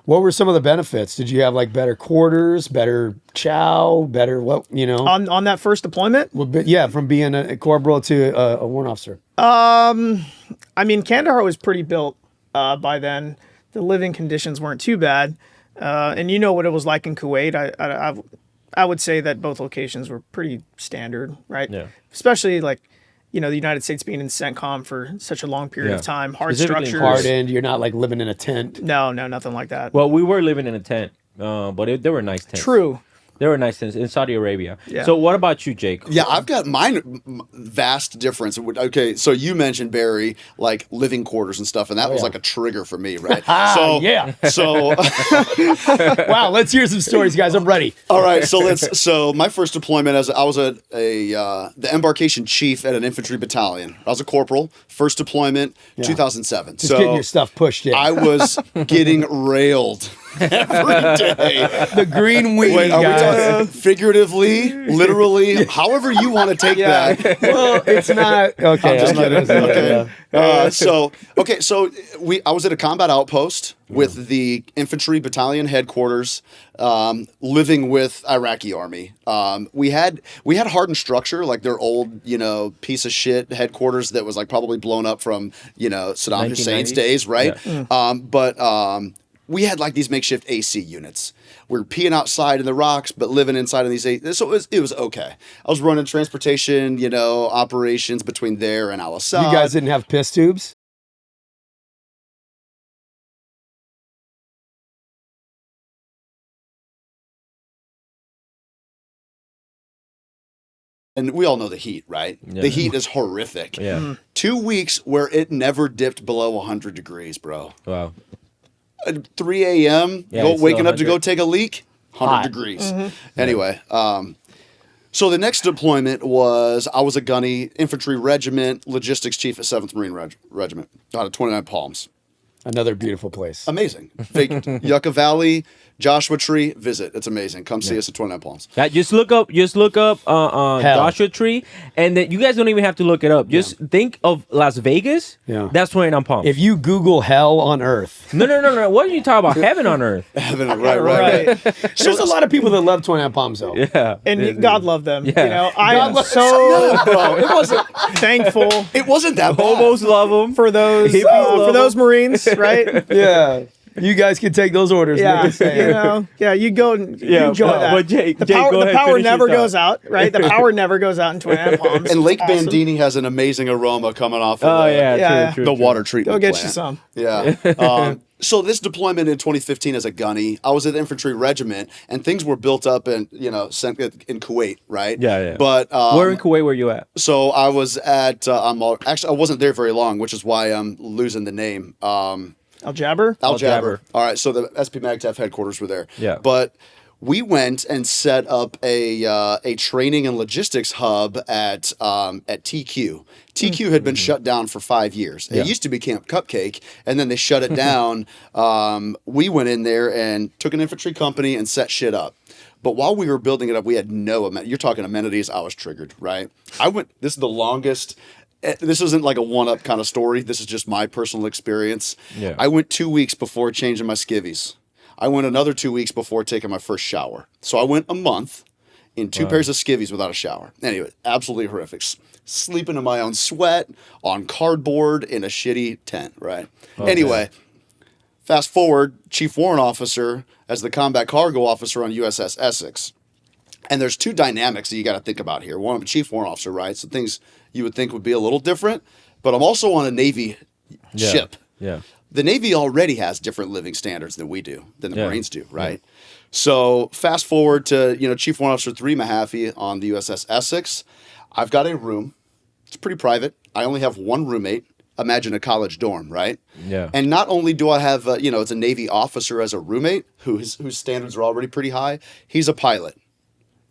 What were some of the benefits? Did you have like better quarters, better chow, better what, on that first deployment? Well, from being a corporal to a warrant officer. I mean, Kandahar was pretty built by then. The living conditions weren't too bad. And you know what it was like in Kuwait. I would say that both locations were pretty standard, right? Yeah. Especially like, the United States being in CENTCOM for such a long period of time, hard Specifically in structures. Hardened, you're not like living in a tent. No, nothing like that. Well, we were living in a tent, but they were nice tents. True. They were nice tents in Saudi Arabia. Yeah. So what about you, Jake? Yeah, I've got mine vast difference. Okay, so you mentioned, Barry, like living quarters and stuff, and that was like a trigger for me, right? So yeah. So Wow, let's hear some stories, guys. I'm ready. all right, so my first deployment I was the embarkation chief at an infantry battalion. I was a corporal. First deployment, 2007. Just getting your stuff pushed in. I was getting railed every day. The green weed, Wait, are we guys. talking fituratively, literally, however you want to take that? Well, it's not. Okay. I'm just I'm not kidding. gonna say Okay. So I was at a combat outpost with the infantry battalion headquarters, living with Iraqi army. We had hardened structure, like their old, piece of shit headquarters that was like probably blown up from, Saddam Hussein's 1990s? days, right? Yeah. But we had like these makeshift AC units. We were peeing outside in the rocks, but living inside of these. So it was okay. I was running transportation, operations between there and Al Assad. You guys didn't have piss tubes? And we all know the heat, right? Yeah. The heat is horrific. Yeah. 2 weeks where it never dipped below 100 degrees, bro. Wow. At 3 a.m., Yeah, it's waking still up to go 100. take a leak, 100 Hot. degrees. Anyway, so the next deployment was I was a gunny infantry regiment, logistics chief at 7th Marine Regiment out of 29 Palms. Another beautiful place. Amazing. Yucca Valley, Joshua Tree, visit. It's amazing. Come see us at 29 Palms. Just look up Joshua Tree, and then you guys don't even have to look it up. Just think of Las Vegas. Yeah. That's 29 Palms. If you Google hell on earth, No. What are you talking about? Heaven on earth. Heaven, right. there's a lot of people that love 29 Palms though. Yeah. And God love them. Yeah. You know, I am so Bro, it wasn't. thankful It wasn't that bad. Hobos love them. for those Hippies love for those them. Marines, right? Yeah. You guys can take those orders. Yeah, Nick is saying. you know, you go and you enjoy that. but Jake, the Jake, power, go the ahead, power finish your never thought. goes out, right? The power never goes out in 29 Palms. And Lake Awesome. Bandini has an amazing aroma coming off of Oh yeah, Yeah. true. the water treatment Go get plant. you some. Yeah. So this deployment in 2015 as a gunny, I was at the infantry regiment, and things were built up in sent in Kuwait, right? Yeah. But Where in Kuwait were you at? so I was at actually I wasn't there very long, which is why I'm losing the name. Al Jabber. Al Jabber. Jabber. All right, so the SP MAGTF headquarters were there. Yeah. But we went and set up a training and logistics hub at TQ. TQ had been shut down for 5 years. Yeah. It used to be Camp Cupcake, and then they shut it down. We went in there and took an infantry company and set shit up. But while we were building it up, we had no amenities. You're talking amenities. I was triggered, right? This is the longest. This isn't like a one-up kind of story. This is just my personal experience. Yeah. I went 2 weeks before changing my skivvies. I went another 2 weeks before taking my first shower. So I went a month in two pairs of skivvies without a shower. Anyway, absolutely horrific. Sleeping in my own sweat, on cardboard, in a shitty tent, right? Anyway, fast forward, Chief Warrant Officer as the combat cargo officer on USS Essex. And there's two dynamics that you got to think about here. One, I'm a Chief Warrant Officer, right? So things you would think would be a little different. But I'm also on a Navy ship. Yeah. The Navy already has different living standards than we do, than the Yeah. Marines do, right? So fast forward to, Chief Warrant Officer 3 Mahaffey on the USS Essex. I've got a room. It's pretty private. I only have one roommate. Imagine a college dorm, right? Yeah. And not only do I have, it's a Navy officer as a roommate whose standards are already pretty high, he's a pilot.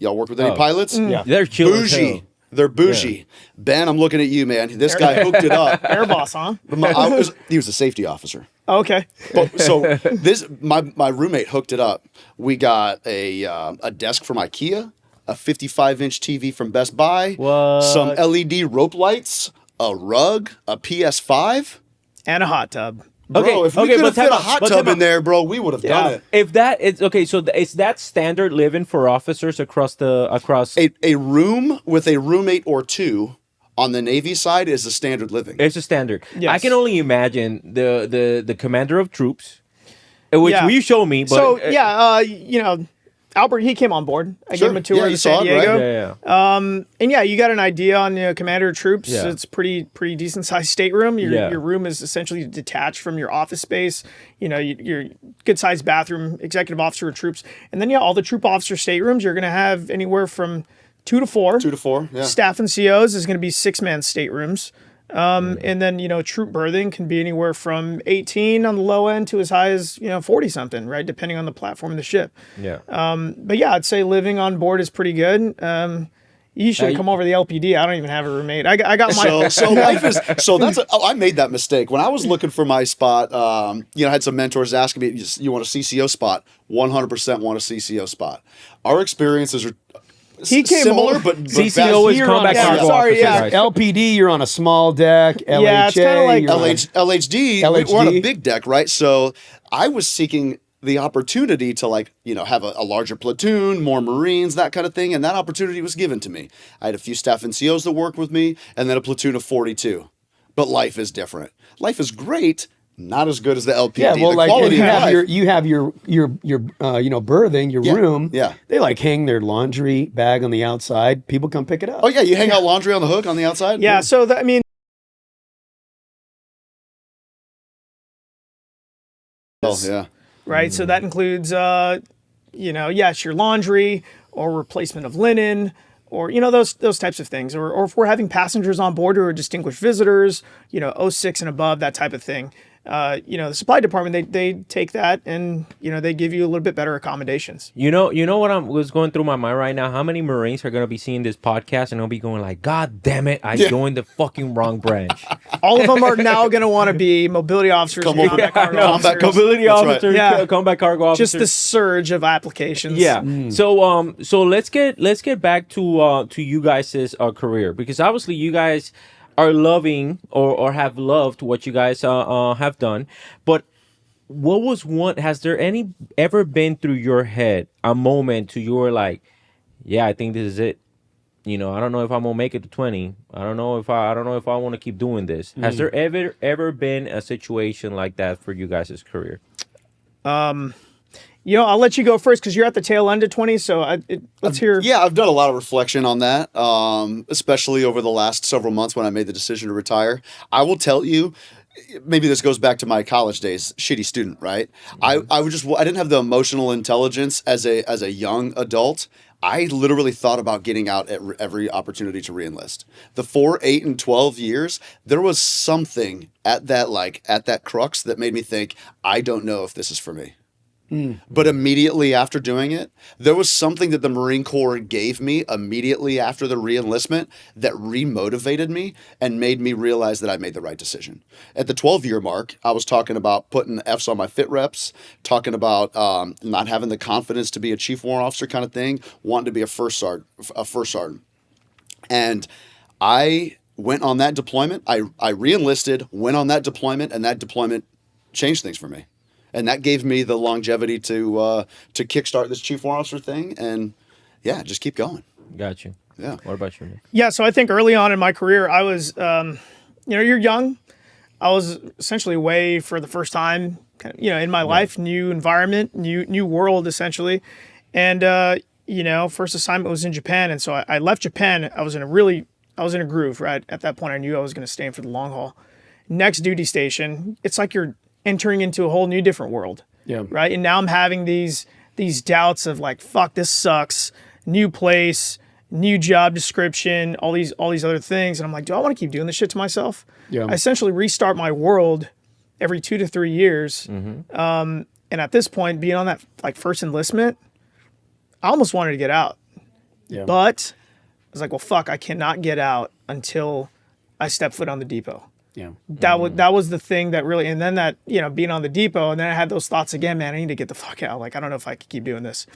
Y'all work with any pilots? Yeah. They're chill as Bougie. hell. They're bougie. Ben, I'm looking at you, man. This guy hooked it up. Air boss, huh? He was a safety officer. Okay. But, so my roommate hooked it up. We got a desk from IKEA, a 55-inch TV from Best Buy, What? some LED rope lights, a rug, a PS5. And a hot tub. Bro, if we could but have fit time a out, hot but tub time in there, bro, we would have done it. If that it's okay, so is that standard living for officers across A room with a roommate or two on the Navy side is a standard living. It's a standard. Yes. I can only imagine the commander of troops, which Yeah. you show me. But So Albert, he came on board. I Sure. gave him a tour Yeah, of you San saw it, right? Diego. yeah. And you got an idea on commander of troops. Yeah. It's pretty decent sized stateroom. Your Yeah. your room is essentially detached from your office space. Your good sized bathroom, executive officer of troops, and then all the troop officer staterooms. You're going to have anywhere from 2 to 4. 2 to 4, yeah. Staff and COs is going to be 6-man staterooms. And then, troop berthing can be anywhere from 18 on the low end to as high as, 40 something, right? Depending on the platform of the ship. Yeah. But yeah, I'd say living on board is pretty good. You should come over to the LPD. I don't even have a roommate. I got my. So life is I made that mistake when I was looking for my spot. I had some mentors asking me, "You want a CCO spot?" 100% want a CCO spot. Our experiences are He came similar, over- but CCO is You're combat on- cargo sorry, officer, yeah. guys. LPD, you're on a small deck. LHA, Yeah, it's kinda like you're on- LHD, we're on a big deck, right? So I was seeking the opportunity to have a larger platoon, more Marines, that kind of thing. And that opportunity was given to me. I had a few staff NCOs that worked with me and then a platoon of 42. But life is different. Life is great. Not as good as the LPD. Yeah, well, the like quality you of have life. your berthing, your room. yeah. They hang their laundry bag on the outside. People come pick it up. Oh yeah, you hang out laundry on the hook on the outside. Yeah, so Oh yeah. right? So that includes, yes, your laundry or replacement of linen or, those types of things. Or if we're having passengers on board who are distinguished visitors, 06 and above, that type of thing. the supply department, they take that and, they give you a little bit better accommodations. You know what was going through my mind right now? How many Marines are going to be seeing this podcast and they'll be going like, God damn it, I joined the fucking wrong branch. All of them are now going to want to be mobility officers, combat cargo officers. Mobility That's officer, right. combat cargo officer. Just the surge of applications. Yeah. So let's get back to you guys' career, because obviously you guys are loving or have loved what you guys have done. But what was has there ever been through your head a moment to you were like, yeah, I think this is it. I don't know if I'm gonna make it to 20. I don't know if I want to keep doing this. Has there ever been a situation like that for you guys' career? I'll let you go first because you're at the tail end of 20. So let's hear. Yeah, I've done a lot of reflection on that, especially over the last several months when I made the decision to retire. I will tell you, maybe this goes back to my college days, shitty student, right? I didn't have the emotional intelligence as a young adult. I literally thought about getting out at every opportunity to reenlist. The 4, 8, and 12 years, there was something at that crux that made me think, I don't know if this is for me. But immediately after doing it, there was something that the Marine Corps gave me immediately after the reenlistment that remotivated me and made me realize that I made the right decision. At the 12-year mark, I was talking about putting Fs on my fit reps, talking about not having the confidence to be a chief warrant officer kind of thing, wanting to be a first sergeant. And I went on that deployment. I reenlisted, went on that deployment, and that deployment changed things for me. And that gave me the longevity to kickstart this chief warrant officer thing, and just keep going. Got you. Yeah. What about you, Nick? Yeah, so I think early on in my career, I was, you're young. I was essentially away for the first time, in my life, new environment, new world, essentially. And, first assignment was in Japan. And so I left Japan. I was in a groove, right? At that point, I knew I was going to stay in for the long haul. Next duty station, it's like you're entering into a whole new different world. Yeah. Right. And now I'm having these doubts of like, fuck, this sucks. New place, new job description, all these other things. And I'm like, do I want to keep doing this shit to myself? Yeah. I essentially restart my world every 2 to 3 years. And at this point, being on that like first enlistment, I almost wanted to get out. Yeah. But I was like, well, fuck, I cannot get out until I step foot on the depot. Yeah. That was the thing that really, and then that, being on the depot, and then I had those thoughts again, man, I need to get the fuck out. Like, I don't know if I could keep doing this.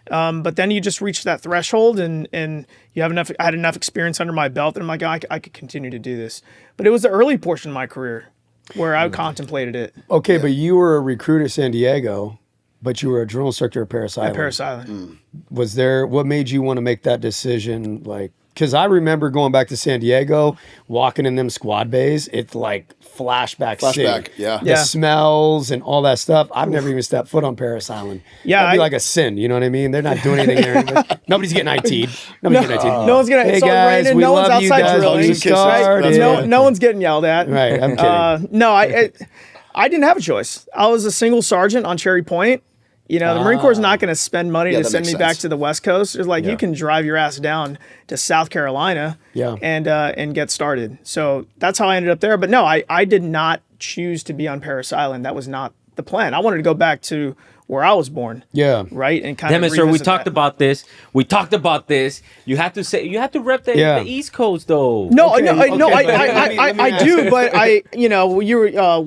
But then you just reach that threshold and you have I had enough experience under my belt that I'm like, I could continue to do this. But it was the early portion of my career where I contemplated it. Okay, but you were a recruit at San Diego, but you were a drill instructor at Parris Island. At Parris Island. What made you want to make that decision? Like, because I remember going back to San Diego, walking in them squad bays. It's like flashback city. Yeah. The smells and all that stuff. I've never even stepped foot on Parris Island. Yeah, That'd be like a sin. You know what I mean? They're not doing anything there. Nobody's getting IT'd. Nobody's getting IT'd. No one's getting Hey it's all guys, raining, we no one's love you outside guys. drilling. We started. No one's getting yelled at. Right, I'm kidding. No, I didn't have a choice. I was a single sergeant on Cherry Point. The Marine Corps is not going to spend money to send me back to the West Coast. It's like you can drive your ass down to South Carolina and get started. So that's how I ended up there. But no, I did not choose to be on Parris Island. That was not the plan. I wanted to go back to where I was born. Yeah. Right? And kind Damn of it, sir. We revisit talked that. about this. You have to rep the East Coast though. No, Okay, I do, but you were a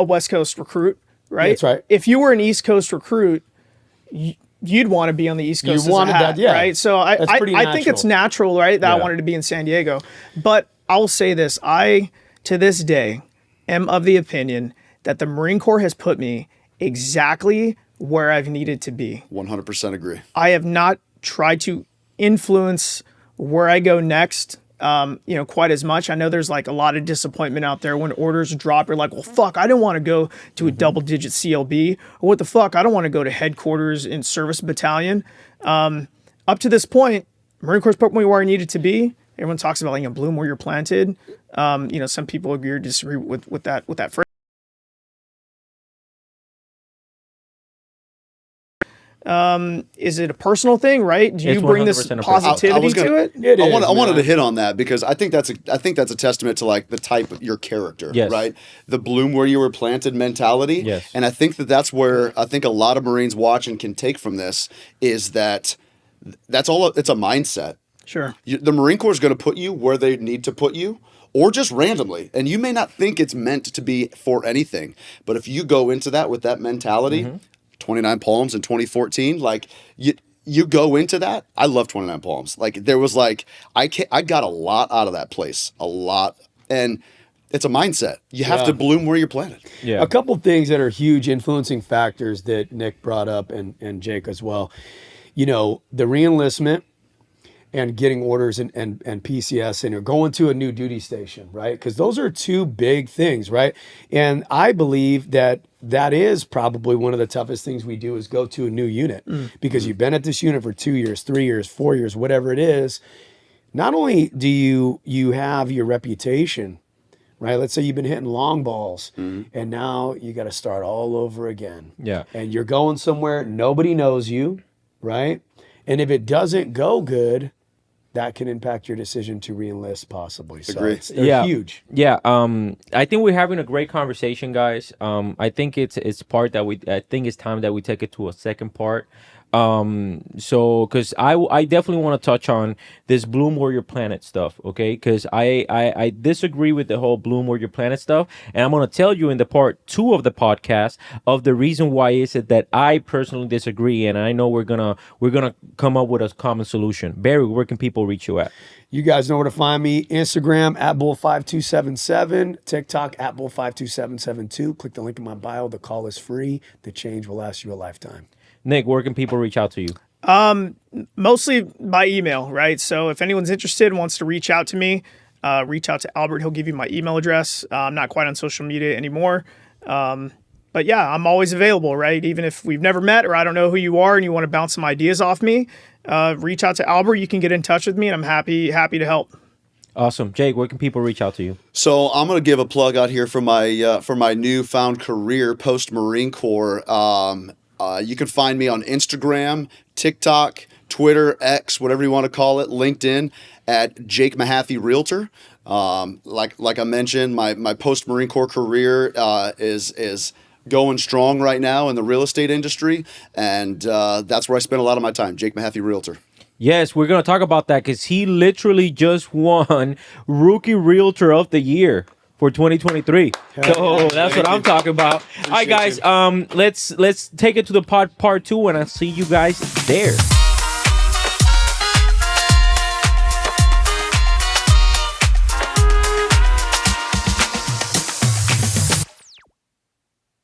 West Coast recruit, right? That's right. If you were an East Coast recruit, you'd want to be on the East Coast. You wanted that, yeah. Right? So I think it's natural, right, that I wanted to be in San Diego. But I'll say this: I, to this day, am of the opinion that the Marine Corps has put me exactly where I've needed to be. 100% agree. I have not tried to influence where I go next, quite as much. I know there's like a lot of disappointment out there when orders drop. You're like, well, fuck, I don't want to go to a double-digit CLB. Or what the fuck, I don't want to go to headquarters in service battalion. Up to this point, Marine Corps put me where I needed to be. Everyone talks about bloom where you're planted. Some people agree or disagree with that phrase. Is it a personal thing, right? Do you It's bring this 100% a personal- positivity was gonna- to it? It is, I wanted man. to hit on that because I think that's a testament to like the type of your character, Yes. right? The bloom where you were planted mentality. Yes. And I think that's where I think a lot of Marines watching can take from this is that's all. It's a mindset. Sure. The Marine Corps is going to put you where they need to put you, or just randomly. And you may not think it's meant to be for anything, but if you go into that with that mentality, 29 Palms in 2014, like you go into that. I love 29 Palms. Like there was like I got a lot out of that place, a lot, and it's a mindset. You have to bloom where you're planted. Yeah. A couple things that are huge influencing factors that Nick brought up and Jake as well. You know, the reenlistment and getting orders and PCS and going to a new duty station, right? Because those are two big things, right? And I believe that is probably one of the toughest things we do is go to a new unit because you've been at this unit for 2 years, 3 years, 4 years, whatever it is. Not only do you have your reputation, right? Let's say you've been hitting long balls and now you got to start all over again. Yeah. And you're going somewhere, nobody knows you, right? And if it doesn't go good, that can impact your decision to reenlist possibly. So Agree. they're huge. Yeah. I think we're having a great conversation, guys. I think it's part that I think it's time that we take it to a second part. So because I definitely want to touch on this Bloom Warrior Planet stuff, okay? Because I disagree with the whole Bloom Warrior Planet stuff, and I'm gonna tell you in the part 2 of the podcast of the reason why is it that I personally disagree, and I know we're gonna come up with a common solution. Barry, where can people reach you at? You guys know where to find me. Instagram @bull5277, TikTok @bull52772. Click the link in my bio. The call is free. The change will last you a lifetime. Nick, where can people reach out to you? Mostly by email, right? So if anyone's interested and wants to reach out to me, reach out to Albert. He'll give you my email address. I'm not quite on social media anymore. But yeah, I'm always available, right? Even if we've never met or I don't know who you are and you want to bounce some ideas off me, reach out to Albert. You can get in touch with me and I'm happy to help. Awesome. Jake, where can people reach out to you? So I'm going to give a plug out here for my newfound career post Marine Corps. You can find me on Instagram, TikTok, Twitter, X, whatever you want to call it, LinkedIn at Jake Mahaffey Realtor. Like I mentioned, my post Marine Corps career is going strong right now in the real estate industry, and that's where I spend a lot of my time. Jake Mahaffey Realtor. Yes, we're gonna talk about that because he literally just won Rookie Realtor of the Year for 2023. So that's what I'm talking about. All right, guys. Let's take it to the part 2, and I'll see you guys there.